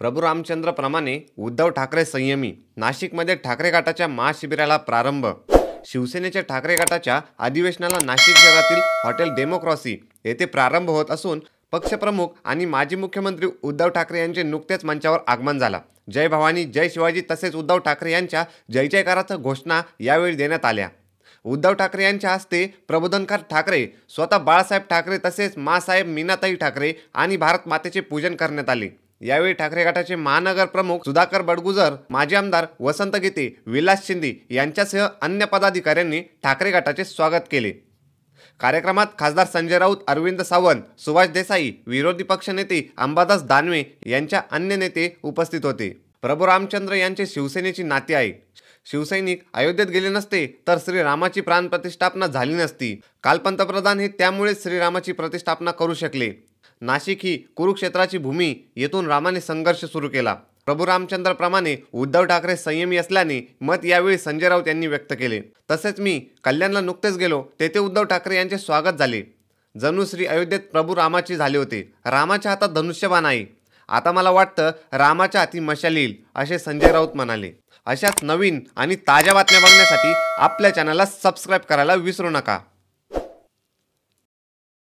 प्रभू रामचंद्रप्रमाणे उद्धव ठाकरे संयमी. नाशिकमध्ये ठाकरे गटाच्या महाशिबिराला प्रारंभ. शिवसेनेच्या ठाकरे गटाच्या अधिवेशनाला नाशिक शहरातील हॉटेल डेमोक्रॅसी येथे प्रारंभ होत असून पक्षप्रमुख आणि माजी मुख्यमंत्री उद्धव ठाकरे यांचे नुकतेच मंचावर आगमन झाला. जय भवानी, जय शिवाजी तसेच उद्धव ठाकरे यांच्या जय जयकाराच्या घोषणा यावेळी देण्यात आल्या. उद्धव ठाकरे यांच्या हस्ते प्रबोधनकार ठाकरे, स्वतः बाळासाहेब ठाकरे तसेच मासाहेब मीनाताई ठाकरे आणि भारत मातेचे पूजन करण्यात आले. यावेळी ठाकरे गटाचे महानगर प्रमुख सुधाकर बडगुजर, माजी आमदार वसंत गीते, विलास शिंदे यांच्यासह अन्य पदाधिकाऱ्यांनी ठाकरे गटाचे स्वागत केले. कार्यक्रमात खासदार संजय राऊत, अरविंद सावंत, सुभाष देसाई, विरोधी पक्षनेते अंबादास दानवे यांच्या अन्य नेते उपस्थित होते. प्रभू रामचंद्र यांचे शिवसेनेची नाते आहे. शिवसैनिक अयोध्येत गेले नसते तर श्रीरामाची प्राणप्रतिष्ठापना झाली नसती. काल पंतप्रधान हे त्यामुळेच श्रीरामाची प्रतिष्ठापना करू शकले. नाशिक ही कुरुक्षेत्राची भूमी, येथून रामाने संघर्ष सुरू केला. प्रभू रामचंद्रप्रमाणे उद्धव ठाकरे संयमी असल्याने मत यावेळी संजय राऊत यांनी व्यक्त केले. तसेच मी कल्याणला नुकतेच गेलो, तेथे उद्धव ठाकरे यांचे स्वागत झाले. जणू श्री अयोध्येत प्रभू रामाची झाले होते. रामाच्या हातात धनुष्यबाण आहे. आता मला वाटतं रामाच्या हाती मशाल येईल, असे संजय राऊत म्हणाले. अशाच नवीन आणि ताज्या बातम्या बघण्यासाठी आपल्या चॅनलला सबस्क्राईब करायला विसरू नका.